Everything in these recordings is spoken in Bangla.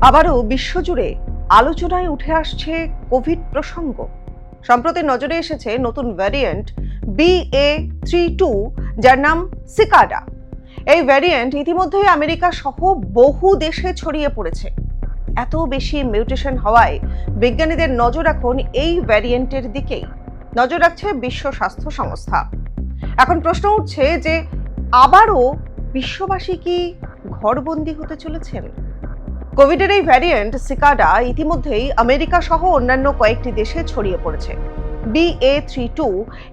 আবারও বিশ্বজুড়ে আলোচনায় উঠে আসছে কোভিড প্রসঙ্গ। সম্প্রতি নজরে এসেছে নতুন ভ্যারিয়েন্ট BA.3.2, যার নাম সিকাডা। এই ভ্যারিয়েন্ট ইতিমধ্যেই আমেরিকা সহ বহু দেশে ছড়িয়ে পড়েছে। এত বেশি মিউটেশন হওয়ায় বিজ্ঞানীদের নজর এখন এই ভ্যারিয়েন্টের দিকেই। নজর রাখছে বিশ্ব স্বাস্থ্য সংস্থা। এখন প্রশ্ন উঠছে যে আবারও বিশ্ববাসী কি ঘরবন্দি হতে চলেছেন? কোভিডের এই ভ্যারিয়েন্ট সিকাডা ইতিমধ্যেই আমেরিকা সহ অন্যান্য কয়েকটি দেশে ছড়িয়ে পড়েছে। BA.3.2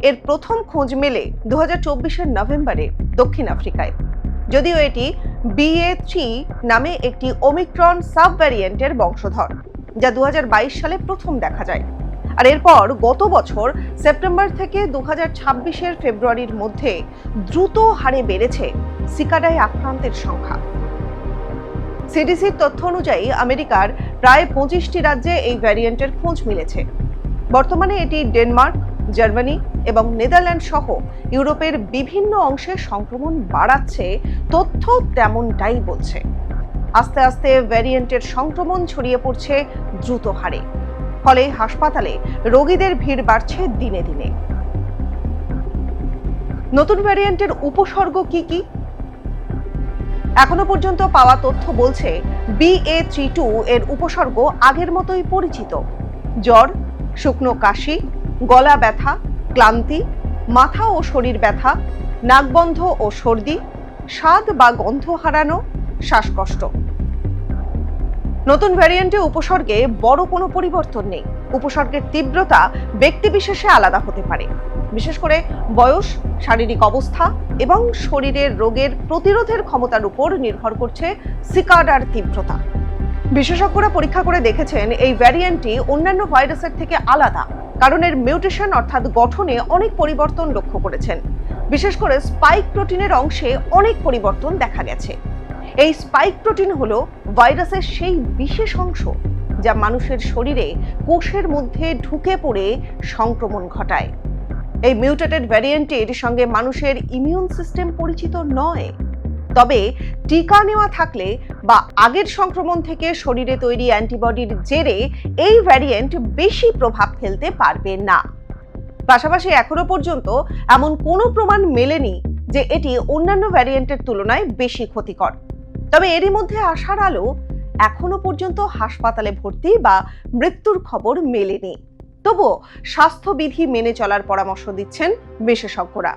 এর প্রথম খোঁজ মেলে 2024-এর নভেম্বরে দক্ষিণ আফ্রিকায়। যদিও এটি BA.3 নামে একটি ওমিক্রন সাব ভ্যারিয়েন্টের বংশধর, যা 2022 সালে প্রথম দেখা যায়। আর এরপর গত বছর সেপ্টেম্বর থেকে 2026-এর ফেব্রুয়ারির মধ্যে দ্রুত হারে বেড়েছে সিকাডায় আক্রান্তের সংখ্যা। সিডিসির তথ্য অনুযায়ী আমেরিকার প্রায় 25টি রাজ্যে এই ভ্যারিয়েন্টের খোঁজ মিলেছে। বর্তমানে এটি ডেনমার্ক, জার্মানি এবং নেদারল্যান্ড সহ ইউরোপের বিভিন্ন অংশে সংক্রমণ বাড়াচ্ছে, তথ্য তেমনটাই বলছে। আস্তে আস্তে ভ্যারিয়েন্টের সংক্রমণ ছড়িয়ে পড়ছে দ্রুত হারে, ফলে হাসপাতালে রোগীদের ভিড় বাড়ছে দিনে দিনে। নতুন ভ্যারিয়েন্টের উপসর্গ কি? এখনো পর্যন্ত পাওয়া তথ্য বলছে BA.3.2 এর উপসর্গ আগের মতোই পরিচিত: জ্বর, শুকনো কাশি, গলা ব্যথা, ক্লান্তি, মাথা ও শরীর ব্যথা, নাকবন্ধ ও সর্দি, স্বাদ বা গন্ধ হারানো, শ্বাসকষ্ট। নতুন ভ্যারিয়েন্টে উপসর্গে বড় কোনো পরিবর্তন নেই। উপসর্গের তীব্রতা ব্যক্তিবিশেষে আলাদা হতে পারে, বিশেষ করে বয়স, শারীরিক অবস্থা এবং শরীরের রোগের প্রতিরোধের ক্ষমতার উপর নির্ভর করছে সিকাডার তীব্রতা। বিশেষজ্ঞরা পরীক্ষা করে দেখেছেন এই ভ্যারিয়েন্টটি অন্যান্য ভাইরাসের থেকে আলাদা, কারণ এর মিউটেশন অর্থাৎ গঠনে অনেক পরিবর্তন লক্ষ্য করেছেন। বিশেষ করে স্পাইক প্রোটিনের অংশে অনেক পরিবর্তন দেখা গেছে। এই স্পাইক প্রোটিন হলো ভাইরাসের সেই বিশেষ অংশ যা মানুষের শরীরে কোষের মধ্যে ঢুকে পড়ে সংক্রমণ ঘটায়। এই মিউটেটেড ভ্যারিয়েন্টের সঙ্গে মানুষের ইমিউন সিস্টেম পরিচিত নয়, তবে টিকা নেওয়া থাকলে বা আগের সংক্রমণ থেকে শরীরে তৈরি অ্যান্টিবডির জেরে এই ভ্যারিয়েন্ট বেশি প্রভাব ফেলতে পারবে না। পাশাপাশি এখনো পর্যন্ত এমন কোনো প্রমাণ মেলেনি যে এটি অন্যান্য ভ্যারিয়েন্টের তুলনায় বেশি ক্ষতিকর। তবে এরই মধ্যে আশার আলো, এখনো পর্যন্ত হাসপাতালে ভর্তি বা মৃত্যুর খবর মেলেনি। তবুও স্বাস্থ্যবিধি মেনে চলার পরামর্শ দিচ্ছেন বিশেষজ্ঞরা।